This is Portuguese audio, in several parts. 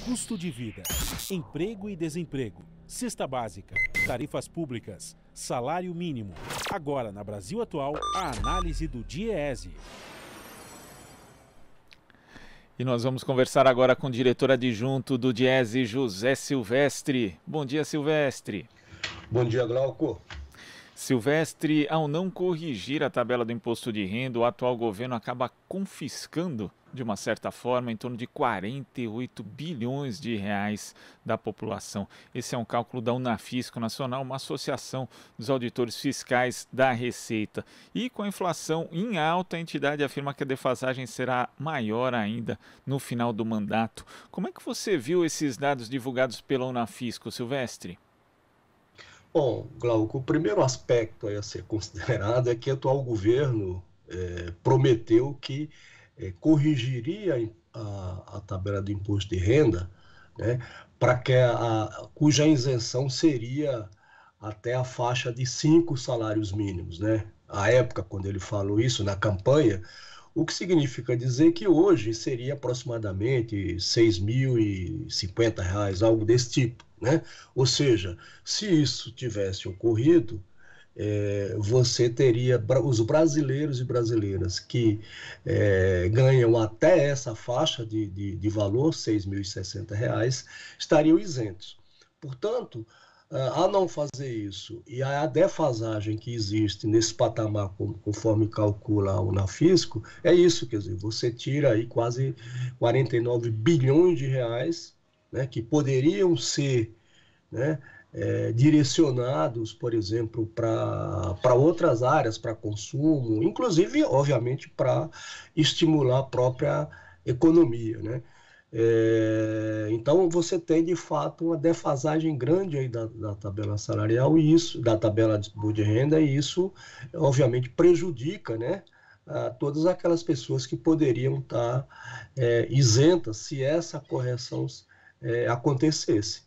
Custo de vida, emprego e desemprego, cesta básica, tarifas públicas, salário mínimo. Agora, na Brasil Atual, a análise do DIEESE. E nós vamos conversar agora com o diretor adjunto do DIEESE, José Silvestre. Bom dia, Silvestre. Bom dia, Glauco. Silvestre, ao não corrigir a tabela do imposto de renda, o atual governo acaba confiscando, de uma certa forma, em torno de 48 bilhões de reais da população. Esse é um cálculo da Unafisco Nacional, uma associação dos auditores fiscais da Receita. E com a inflação em alta, a entidade afirma que a defasagem será maior ainda no final do mandato. Como é que você viu esses dados divulgados pela Unafisco, Silvestre? Bom, Glauco, o primeiro aspecto a ser considerado é que o atual governo prometeu que corrigiria a tabela do imposto de renda, né, para que cuja isenção seria até a faixa de 5 salários mínimos, né? À época, quando ele falou isso na campanha, o que significa dizer que hoje seria aproximadamente R$ 6.050, algo desse tipo, né? Ou seja, se isso tivesse ocorrido, você teria os brasileiros e brasileiras que ganham até essa faixa de valor, R$ 6.060, estariam isentos. Portanto, a não fazer isso e a defasagem que existe nesse patamar, conforme calcula a Unafisco, é isso, quer dizer, você tira aí quase 49 bilhões de reais, né, que poderiam ser, né, direcionados, por exemplo, para outras áreas, para consumo, inclusive, obviamente, para estimular a própria economia, né? Então você tem de fato uma defasagem grande aí da tabela salarial e isso, da tabela de renda, e isso obviamente prejudica, né, todas aquelas pessoas que poderiam estar isentas se essa correção acontecesse.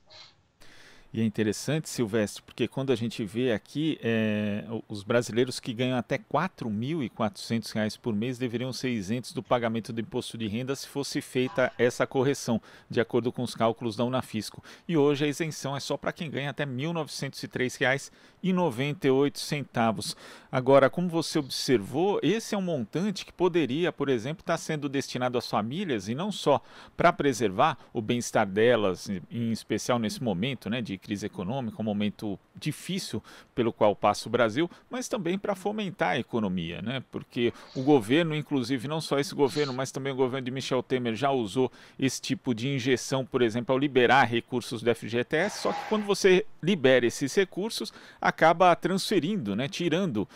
E é interessante, Silvestre, porque quando a gente vê aqui, os brasileiros que ganham até R$ 4.400 por mês deveriam ser isentos do pagamento do imposto de renda se fosse feita essa correção, de acordo com os cálculos da Unafisco. E hoje a isenção é só para quem ganha até R$ 1.903,98. Agora, como você observou, esse é um montante que poderia, por exemplo, estar sendo destinado às famílias e não só para preservar o bem-estar delas, em especial nesse momento, né, de crise econômica, um momento difícil pelo qual passa o Brasil, mas também para fomentar a economia, né? Porque o governo, inclusive, não só esse governo, mas também o governo de Michel Temer já usou esse tipo de injeção, por exemplo, ao liberar recursos do FGTS, só que quando você libera esses recursos, acaba transferindo, né, tirando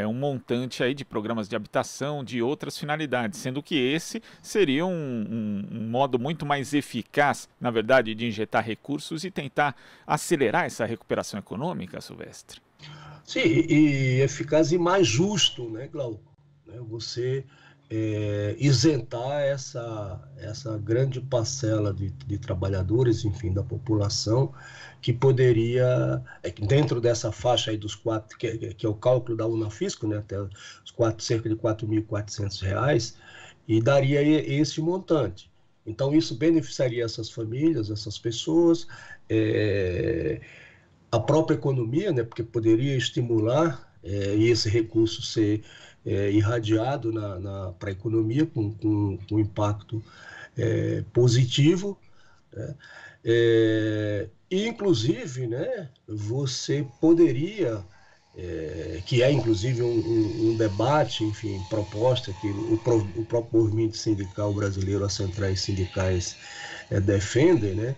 um montante aí de programas de habitação, de outras finalidades, sendo que esse seria um modo muito mais eficaz, na verdade, de injetar recursos e tentar acelerar essa recuperação econômica, Silvestre? Sim, e eficaz e mais justo, né, Glauco? Você isentar essa grande parcela de trabalhadores, enfim, da população, que poderia, dentro dessa faixa aí dos 4, que é o cálculo da Unafisco, né, até cerca de R$ 4.400, e daria esse montante. Então, isso beneficiaria essas famílias, essas pessoas, a própria economia, né, porque poderia estimular e esse recurso ser irradiado para a economia com impacto positivo, né? E, inclusive, né, você poderia, que é inclusive um debate, enfim, proposta que o próprio movimento sindical brasileiro, as centrais sindicais defendem, né,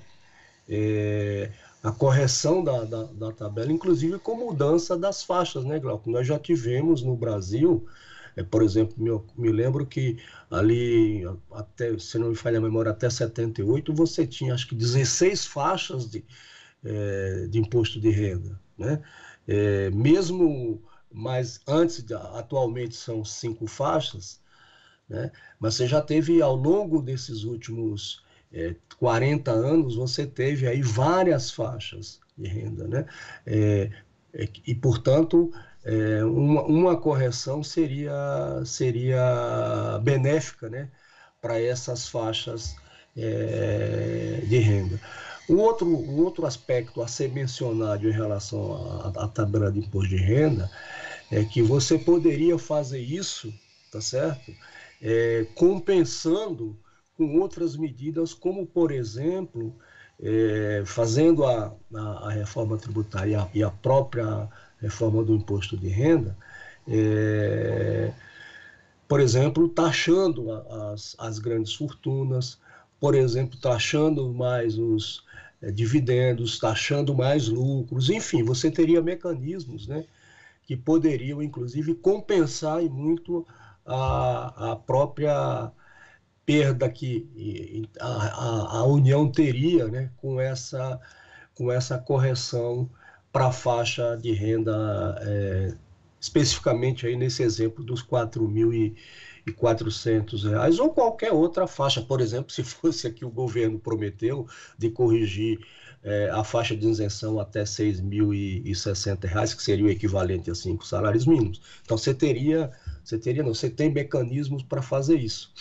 a correção da tabela, inclusive com mudança das faixas, né, Glauco? Nós já tivemos no Brasil, por exemplo, me lembro que ali, até, se não me falha a memória, até 78, você tinha acho que 16 faixas de imposto de renda, né? Mesmo, mas atualmente são 5 faixas, né? Mas você já teve, ao longo desses últimos 40 anos, você teve aí várias faixas de renda, né? E, portanto, uma correção seria benéfica, né, para essas faixas de renda. Um outro aspecto a ser mencionado em relação à tabela de imposto de renda é que você poderia fazer isso, tá certo? Compensando com outras medidas, como, por exemplo, fazendo a reforma tributária e a própria reforma do imposto de renda, por exemplo, taxando as grandes fortunas, por exemplo, taxando mais os dividendos, taxando mais lucros, enfim, você teria mecanismos, né, que poderiam, inclusive, compensar e muito a própria perda que a União teria, né, com essa correção para a faixa de renda, especificamente aí nesse exemplo dos R$ 4.400, ou qualquer outra faixa. Por exemplo, se fosse aqui o governo prometeu de corrigir a faixa de isenção até R$ 6.060, que seria o equivalente a 5 salários mínimos. Então você tem mecanismos para fazer isso.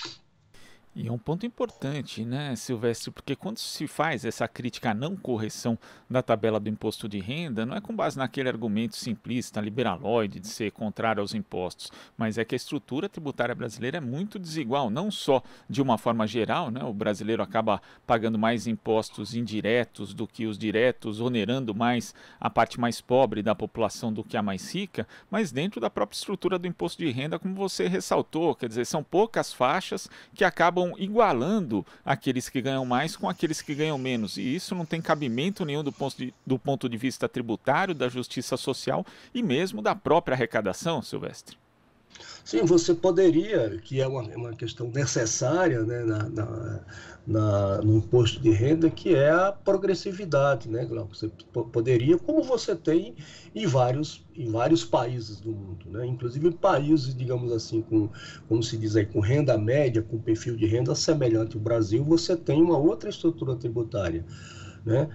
E é um ponto importante, né, Silvestre, porque quando se faz essa crítica à não correção da tabela do imposto de renda, não é com base naquele argumento simplista, liberaloide, de ser contrário aos impostos, mas é que a estrutura tributária brasileira é muito desigual, não só de uma forma geral, né, o brasileiro acaba pagando mais impostos indiretos do que os diretos, onerando mais a parte mais pobre da população do que a mais rica, mas dentro da própria estrutura do imposto de renda, como você ressaltou, quer dizer, são poucas faixas que acabam igualando aqueles que ganham mais com aqueles que ganham menos. E isso não tem cabimento nenhum do ponto de vista tributário, da justiça social e mesmo da própria arrecadação, Silvestre. Sim, você poderia, que é uma questão necessária, né, no imposto de renda, que é a progressividade, né, Glauco? Você poderia, como você tem em vários países do mundo, né? Inclusive em países, digamos assim, como se diz aí, com renda média, com perfil de renda semelhante ao Brasil, você tem uma outra estrutura tributária, né?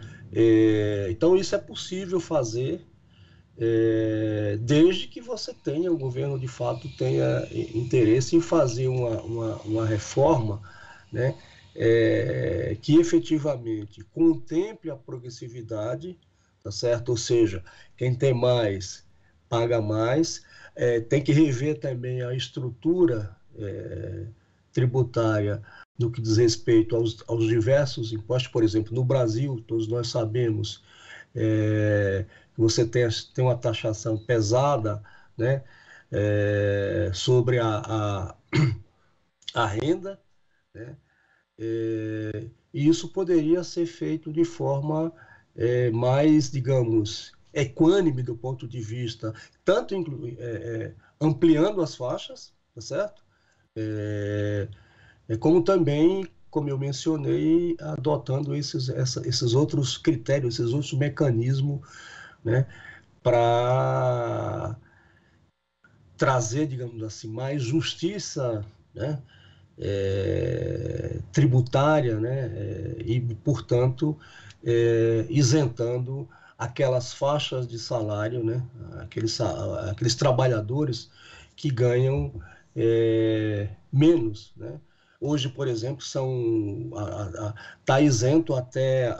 Então isso é possível fazer, desde que você tenha, o governo de fato tenha interesse em fazer uma reforma, né, que efetivamente contemple a progressividade, tá certo? Ou seja, quem tem mais paga mais, tem que rever também a estrutura tributária no que diz respeito aos diversos impostos. Por exemplo, no Brasil, todos nós sabemos, você tem uma taxação pesada, né, sobre a renda, né, e isso poderia ser feito de forma mais, digamos, equânime do ponto de vista, tanto ampliando as faixas, tá certo? Como também, como eu mencionei, adotando esses outros critérios, esses outros mecanismos, né, para trazer, digamos assim, mais justiça, né, tributária, né, e, portanto, isentando aquelas faixas de salário, né, aqueles trabalhadores que ganham menos, né? Hoje, por exemplo, está isento até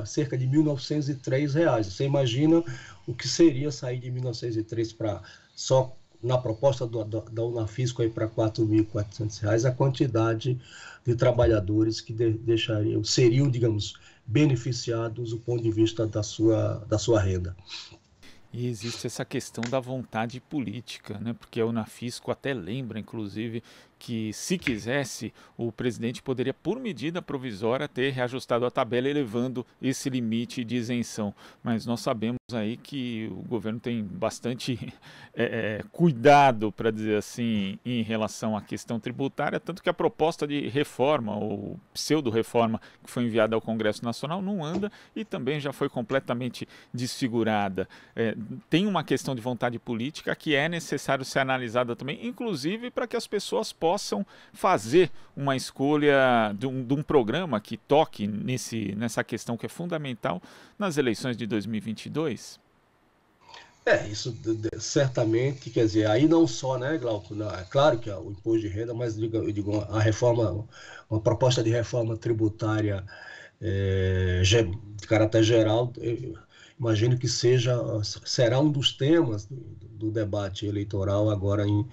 cerca de R$ 1.903. Você imagina o que seria sair de 1903 para só na proposta da Unafisco para R$ 4.400, a quantidade de trabalhadores que seriam, digamos, beneficiados do ponto de vista da sua renda. E existe essa questão da vontade política, né? Porque a Unafisco até lembra, inclusive, que se quisesse, o presidente poderia, por medida provisória, ter reajustado a tabela elevando esse limite de isenção. Mas nós sabemos aí que o governo tem bastante cuidado, para dizer assim, em relação à questão tributária, tanto que a proposta de reforma, ou pseudo-reforma, que foi enviada ao Congresso Nacional, não anda e também já foi completamente desfigurada. Tem uma questão de vontade política que é necessário ser analisada também, inclusive para que as pessoas possam fazer uma escolha de um programa que toque nessa questão que é fundamental nas eleições de 2022? Isso certamente, quer dizer, aí não só, né, Glauco, é claro que o imposto de renda, mas eu digo a reforma, uma proposta de reforma tributária de caráter geral, imagino que será um dos temas do debate eleitoral agora em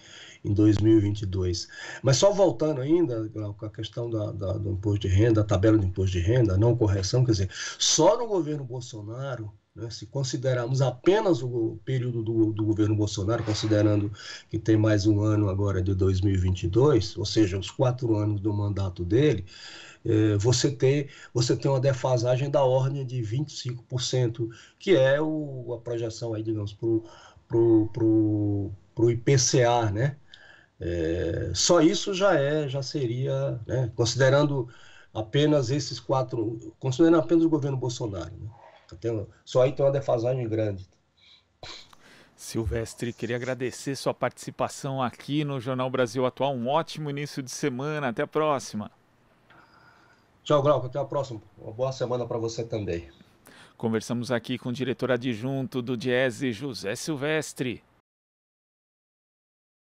2022. Mas só voltando ainda, Glauco, a questão do imposto de renda, a tabela do imposto de renda, não correção, quer dizer, só no governo Bolsonaro, né, se considerarmos apenas o período do governo Bolsonaro, considerando que tem mais um ano agora de 2022, ou seja, os 4 anos do mandato dele, você tem uma defasagem da ordem de 25%, que é a projeção aí, digamos, para o IPCA, né? Só isso já seria, né, considerando apenas considerando apenas o governo Bolsonaro, né? Só aí tem uma defasagem grande. Silvestre, queria agradecer sua participação aqui no Jornal Brasil Atual. Um ótimo início de semana. Até a próxima. Tchau, Glauco. Até a próxima. Uma boa semana para você também. Conversamos aqui com o diretor adjunto do Diese, José Silvestre.